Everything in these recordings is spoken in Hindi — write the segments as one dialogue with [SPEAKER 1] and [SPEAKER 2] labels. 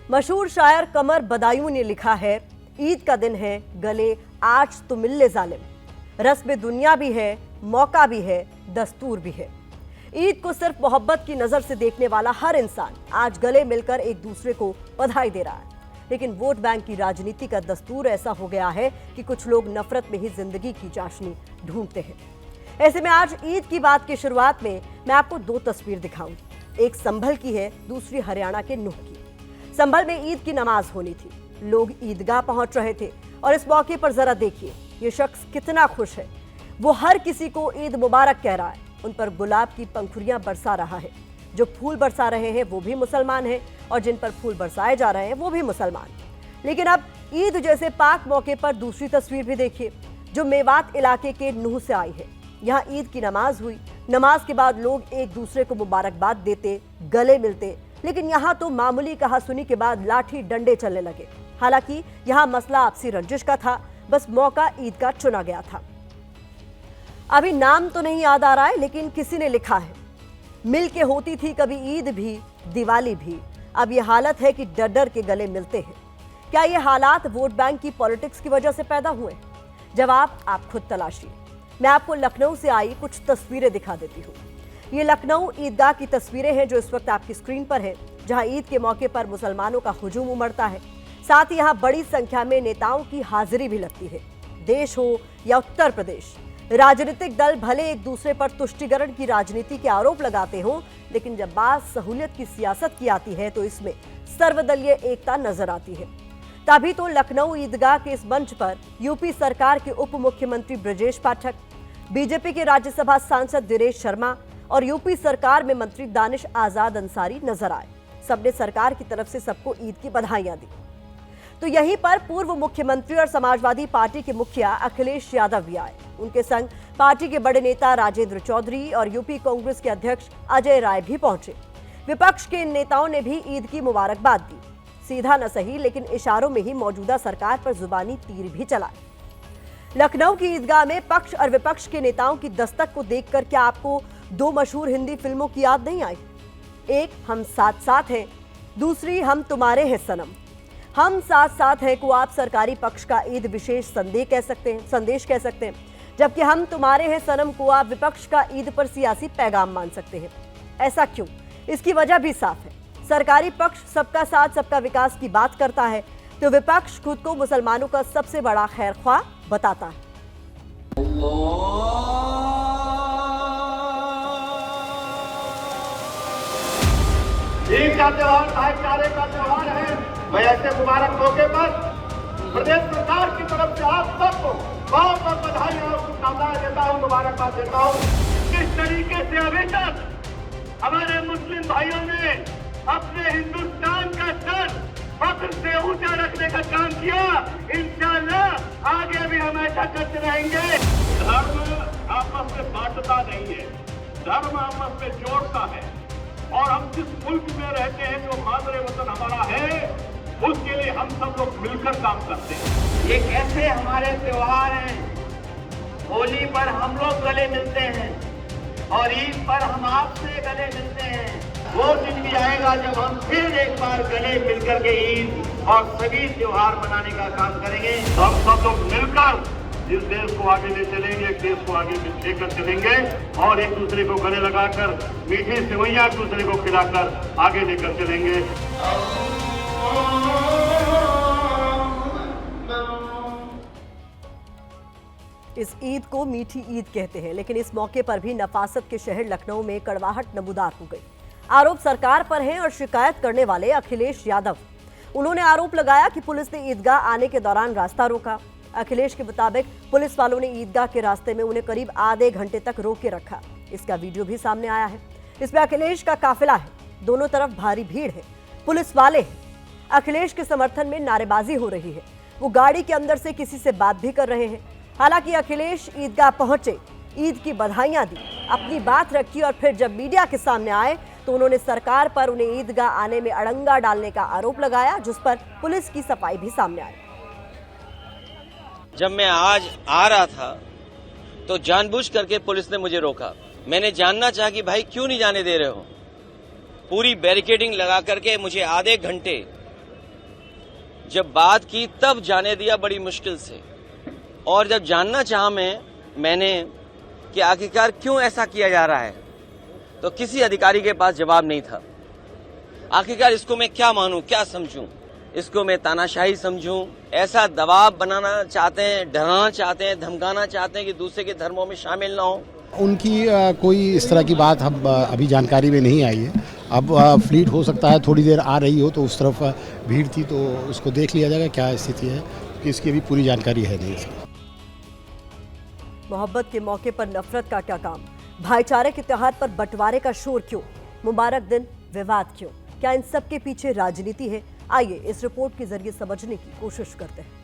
[SPEAKER 1] मशहूर शायर कमर बदायूं ने लिखा है, ईद का दिन है गले आज तो मिल ले जालिम, रस्म दुनिया भी है, मौका भी है, दस्तूर भी है। ईद को सिर्फ मोहब्बत की नजर से देखने वाला हर इंसान आज गले मिलकर एक दूसरे को बधाई दे रहा है, लेकिन वोट बैंक की राजनीति का दस्तूर ऐसा हो गया है कि कुछ लोग नफरत में ही जिंदगी की चाशनी ढूंढते हैं। ऐसे में आज ईद की बात की शुरुआत में मैं आपको दो तस्वीर दिखाऊंगी। एक संभल की है, दूसरी हरियाणा के नूह की। संभल में ईद की नमाज होनी थी, लोग ईदगाह पहुंच रहे थे और इस मौके पर जरा देखिए ये शख्स कितना खुश है। वो हर किसी को ईद मुबारक कह रहा है, उन पर गुलाब की पंखुड़ियां बरसा रहा है। जो फूल बरसा रहे हैं वो भी मुसलमान हैं और जिन पर फूल बरसाए जा रहे हैं वो भी मुसलमान। लेकिन अब ईद जैसे पाक मौके पर दूसरी तस्वीर भी देखिए, जो मेवात इलाके के नूह से आई है। यहाँ ईद की नमाज हुई, नमाज के बाद लोग एक दूसरे को मुबारकबाद देते, गले मिलते, लेकिन यहाँ तो मामूली कहासुनी के बाद लाठी डंडे चलने लगे। हालांकि यहाँ मसला आपसी रंजिश का था, बस मौका ईद का चुना गया था। अभी नाम तो नहीं याद आ रहा है, लेकिन किसी ने लिखा है, मिल के होती थी कभी ईद भी दिवाली भी, अब ये हालत है कि डर डर के गले मिलते हैं। क्या ये हालात वोट बैंक की पॉलिटिक्स की वजह से पैदा हुए? जवाब आप खुद तलाशिए। मैं आपको लखनऊ से आई कुछ तस्वीरें दिखा देती हूँ। ये लखनऊ ईदगाह की तस्वीरें हैं जो इस वक्त आपकी स्क्रीन पर है, जहां ईद के मौके पर मुसलमानों का हुजूम उमड़ता है। साथ ही यहाँ बड़ी संख्या में नेताओं की हाजिरी भी लगती है। देश हो या उत्तर प्रदेश, राजनीतिक दल भले एक दूसरे पर तुष्टिकरण की राजनीति के आरोप लगाते हों, लेकिन जब बात सहूलियत की सियासत की आती है तो इसमें सर्वदलीय एकता नजर आती है। तभी तो लखनऊ ईदगाह के इस मंच पर यूपी सरकार के उप मुख्यमंत्री ब्रजेश पाठक, बीजेपी के राज्यसभा सांसद दिनेश शर्मा और यूपी सरकार में मंत्री दानिश आजाद अंसारी नजर आए। सबने सरकार की तरफ से सबको ईद की बधाइयां दी। तो यहीं पर पूर्व मुख्यमंत्री और समाजवादी पार्टी के मुखिया अखिलेश यादव भी आए। उनके संग पार्टी के बड़े नेता राजेंद्र चौधरी और यूपी कांग्रेस के अध्यक्ष अजय राय भी पहुंचे। विपक्ष के इन नेताओं ने भी ईद की मुबारकबाद दी। सीधा न सही, लेकिन इशारों में ही मौजूदा सरकार पर जुबानी तीर भी चला। लखनऊ की ईदगाह में पक्ष और विपक्ष के नेताओं की दस्तक को देखकर क्या आपको दो मशहूर हिंदी फिल्मों की याद नहीं आई? एक हम साथ साथ हैं, दूसरी हम तुम्हारे हैं सनम। हम साथ साथ हैं को आप सरकारी पक्ष का ईद विशेष संदेश कह सकते हैं, जबकि हम तुम्हारे हैं सनम को आप विपक्ष का ईद पर सियासी पैगाम मान सकते हैं। ऐसा क्यों? इसकी वजह भी साफ है। सरकारी पक्ष सबका साथ सबका विकास की बात करता है, तो विपक्ष खुद को मुसलमानों का सबसे बड़ा खैरख्वाह बताता है।
[SPEAKER 2] ईद का त्योहार भाईचारे का त्योहार है। मैं ऐसे मुबारक मौके पर प्रदेश सरकार की तरफ से आप सबको बहुत बहुत बधाई और शुभकामनाएं देता हूँ, मुबारकबाद देता हूँ। किस तरीके से अभी तक हमारे मुस्लिम भाइयों ने अपने हिंदुस्तान का सर फख्र से ऊंचा रखने का काम किया, इंशाअल्लाह आगे भी हम ऐसा करते रहेंगे। धर्म आपस में बांटता नहीं है, धर्म आपस में जोड़ता है। और हम जिस मुल्क में रहते हैं, जो मादरे वतन हमारा है, उसके लिए हम सब लोग मिलकर काम करते हैं। ये कैसे हमारे त्योहार हैं, होली पर हम लोग गले मिलते हैं और ईद पर हम आपसे गले मिलते हैं। वो दिन भी आएगा जब हम फिर एक बार गले मिलकर के ईद और सभी त्योहार मनाने का काम करेंगे। हम सब लोग मिलकर इस देश को आगे ले चलेंगे, एक देश को आगे लेकर चलेंगे और एक दूसरे को गले लगाकर मीठी सेवैयां एक दूसरे को खिलाकर आगे लेकर चलेंगे।
[SPEAKER 1] इस ईद को मीठी ईद कहते हैं, लेकिन इस मौके पर भी नफासत के शहर लखनऊ में कड़वाहट नमूदार हो गई। आरोप सरकार पर हैं और शिकायत करने वाले अखिलेश यादव। उन्होंने आरोप लगाया कि पुलिस ने ईदगाह आने के दौरान रास्ता रोका। अखिलेश के मुताबिक पुलिस वालों ने ईदगाह के रास्ते में उन्हें करीब आधे घंटे तक रोक के रखा। इसका वीडियो भी सामने आया है। इसमें अखिलेश का काफिला है, दोनों तरफ भारी भीड़ है, पुलिस वाले हैं। अखिलेश के समर्थन में नारेबाजी हो रही है। वो गाड़ी के अंदर से किसी से बात भी कर रहे हैं। हालांकि अखिलेश ईदगाह पहुंचे, ईद की बधाइयां दी, अपनी बात रखी और फिर जब मीडिया के सामने आए तो उन्होंने सरकार पर उन्हें ईदगाह आने में अड़ंगा डालने का आरोप लगाया, जिस पर पुलिस की सफाई भी सामने आई।
[SPEAKER 3] जब मैं आज आ रहा था तो जानबूझ करके पुलिस ने मुझे रोका। मैंने जानना चाहा कि भाई क्यों नहीं जाने दे रहे हो। पूरी बैरिकेडिंग लगा करके मुझे आधे घंटे जब बात की तब जाने दिया बड़ी मुश्किल से। और जब जानना चाहा मैंने कि आखिरकार क्यों ऐसा किया जा रहा है, तो किसी अधिकारी के पास जवाब नहीं था। आखिरकार इसको मैं क्या मानूं, क्या समझूं? इसको मैं तानाशाही समझूं? ऐसा दबाव बनाना चाहते हैं, डराना चाहते हैं, धमकाना चाहते हैं कि दूसरे के धर्मों में शामिल ना हो।
[SPEAKER 4] उनकी कोई इस तरह की बात हम अभी जानकारी में नहीं आई है। अब फ्लीट हो सकता है थोड़ी देर आ रही हो तो उस तरफ भीड़ थी, तो उसको देख लिया जाएगा क्या स्थिति है, कि इसकी अभी पूरी जानकारी है नहीं इसकी।
[SPEAKER 1] मोहब्बत के मौके पर नफरत का क्या काम? भाईचारे के त्योहार पर बंटवारे का शोर क्यों? मुबारक दिन विवाद क्यों? क्या इन सब के पीछे राजनीति है? आइए इस रिपोर्ट के जरिए समझने की कोशिश करते हैं।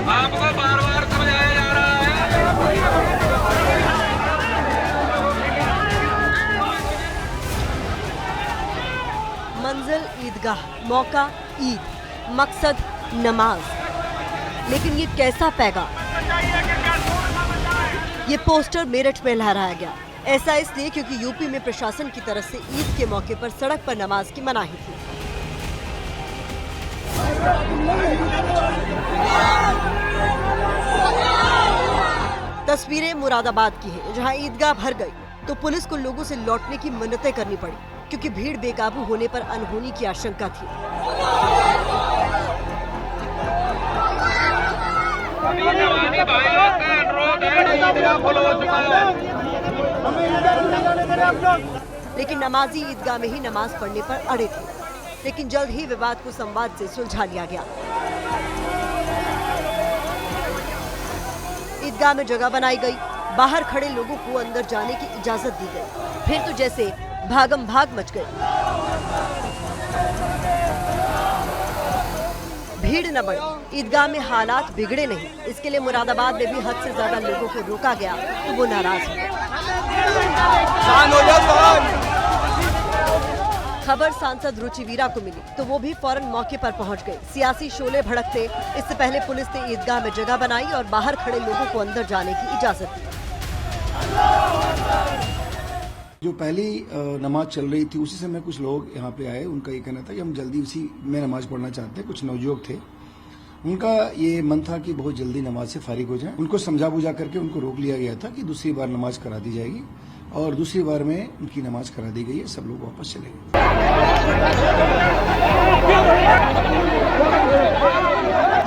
[SPEAKER 5] आपको बार बार समझाया जा रहा है।
[SPEAKER 1] मंजिल ईदगाह, मौका ईद, मकसद नमाज। लेकिन ये कैसा पैगाम? ये पोस्टर मेरठ में लहराया गया। ऐसा इसलिए क्योंकि यूपी में प्रशासन की तरफ से ईद के मौके पर सड़क पर नमाज की मनाही थी। तस्वीरें मुरादाबाद की है, जहां ईदगाह भर गई तो पुलिस को लोगों से लौटने की मिन्नतें करनी पड़ी, क्योंकि भीड़ बेकाबू होने पर अनहोनी की आशंका थी। लेकिन नमाजी ईदगाह में ही नमाज पढ़ने पर अड़े थे, लेकिन जल्द ही विवाद को संवाद से सुलझा लिया गया। ईदगाह में जगह बनाई गई, बाहर खड़े लोगों को अंदर जाने की इजाजत दी गई। फिर तो जैसे भागम भाग मच गई। भीड़ न बढ़ी, ईदगाह में हालात बिगड़े नहीं। इसके लिए मुरादाबाद में भी हद से ज्यादा लोगों को रोका गया तो वो नाराज हो गए। खबर सांसद रुचि वीरा को मिली तो वो भी फौरन मौके पर पहुंच गए। सियासी शोले भड़कते इससे पहले पुलिस ने ईदगाह में जगह बनाई और बाहर खड़े लोगों को अंदर जाने की इजाजत दी।
[SPEAKER 6] जो पहली नमाज चल रही थी उसी समय कुछ लोग यहाँ पे आए। उनका ये कहना था कि हम जल्दी उसी में नमाज पढ़ना चाहते हैं। कुछ नवयुवक थे, उनका ये मन था कि बहुत जल्दी नमाज से फारिग हो जाए। उनको समझा बुझा करके उनको रोक लिया गया था कि दूसरी बार नमाज करा दी जाएगी, और दूसरी बार में उनकी नमाज करा दी गई है। सब लोग वापस चले गए।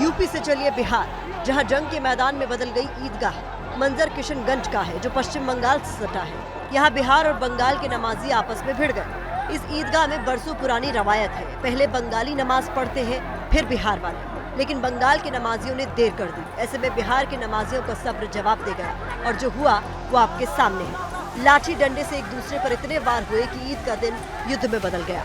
[SPEAKER 1] यूपी से चलिए बिहार, जहां जंग के मैदान में बदल गई ईदगाह। मंजर किशनगंज का है, जो पश्चिम बंगाल से सटा है। यहाँ बिहार और बंगाल के नमाजी आपस में भिड़ गए। इस ईदगाह में बरसों पुरानी रवायत है। पहले बंगाली नमाज पढ़ते हैं, फिर बिहार वाले। लेकिन बंगाल के नमाजियों ने देर कर दी। ऐसे में बिहार के नमाजियों का सब्र जवाब दे गया, और जो हुआ वो आपके सामने है। लाठी डंडे से एक दूसरे पर इतने वार हुए कि ईद का दिन युद्ध में बदल गया।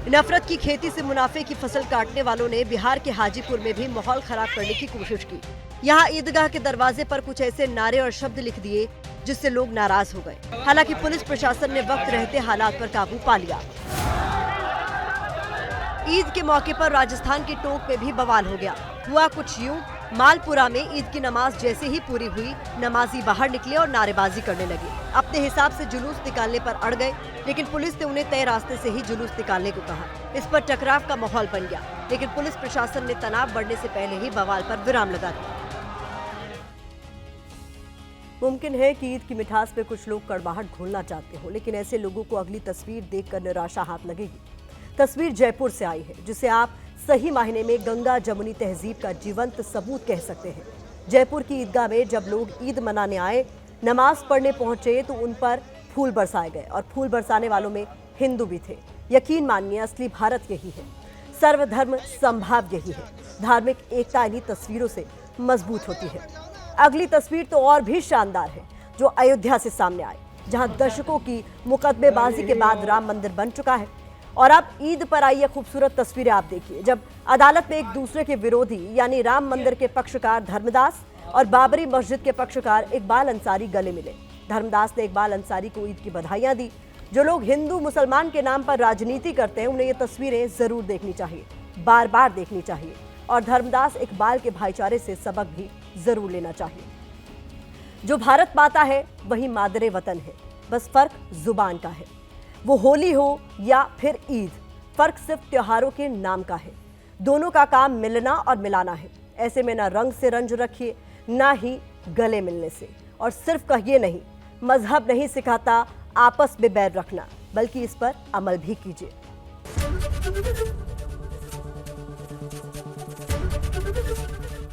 [SPEAKER 1] नफरत की खेती से मुनाफे की फसल काटने वालों ने बिहार के हाजीपुर में भी माहौल खराब करने की कोशिश की। यहाँ ईदगाह के दरवाजे पर कुछ ऐसे नारे और शब्द लिख दिए जिससे लोग नाराज हो गए। हालांकि पुलिस प्रशासन ने वक्त रहते हालात पर काबू पा लिया। ईद के मौके पर राजस्थान के टोंक में भी बवाल हो गया। हुआ कुछ यूं, मालपुरा में ईद की नमाज जैसे ही पूरी हुई, नमाजी बाहर निकले और नारेबाजी करने लगे। अपने हिसाब से जुलूस निकालने पर अड़ गए, लेकिन पुलिस ने उन्हें तय रास्ते से ही जुलूस निकालने को कहा। इस पर टकराव का माहौल बन गया, लेकिन पुलिस प्रशासन ने तनाव बढ़ने से पहले ही बवाल पर विराम लगा दिया। मुमकिन है कि ईद की मिठास में कुछ लोग कड़वाहट घोलना चाहते हो, लेकिन ऐसे लोगों को अगली तस्वीर देखकर निराशा हाथ लगेगी। तस्वीर जयपुर से आई है, जिसे आप सही मायने में गंगा जमुनी तहजीब का जीवंत सबूत कह सकते हैं। जयपुर की ईदगाह में जब लोग ईद मनाने आए, नमाज पढ़ने पहुंचे, तो उन पर फूल बरसाए गए, और फूल बरसाने वालों में हिंदू भी थे। यकीन मानिए, असली भारत यही है। सर्वधर्म संभाव यही है। धार्मिक एकता इन्हीं तस्वीरों से मजबूत होती है। अगली तस्वीर तो और भी शानदार है, जो अयोध्या से सामने आई, जहां दशकों की मुकदमेबाजी के बाद राम मंदिर बन चुका है। और अब ईद पर आई ये खूबसूरत तस्वीरें आप देखिए, जब अदालत में एक दूसरे के विरोधी यानी राम मंदिर के पक्षकार धर्मदास और बाबरी मस्जिद के पक्षकार इकबाल अंसारी गले मिले। धर्मदास ने इकबाल अंसारी को ईद की बधाइयां दी। जो लोग हिंदू मुसलमान के नाम पर राजनीति करते हैं उन्हें ये तस्वीरें जरूर देखनी चाहिए, बार बार देखनी चाहिए और धर्मदास इकबाल के भाईचारे से सबक भी जरूर लेना चाहिए। जो भारत माता है वही मादरे वतन है, बस फर्क जुबान का है। वो होली हो या फिर ईद, फर्क सिर्फ त्योहारों के नाम का है। दोनों का काम मिलना और मिलाना है। ऐसे में ना रंग से रंज रखिए, ना ही गले मिलने से। और सिर्फ कहिए नहीं, मजहब नहीं सिखाता आपस में बैर रखना, बल्कि इस पर अमल भी कीजिए।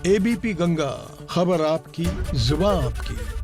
[SPEAKER 7] एबीपी गंगा, खबर आपकी, जुबान आपकी।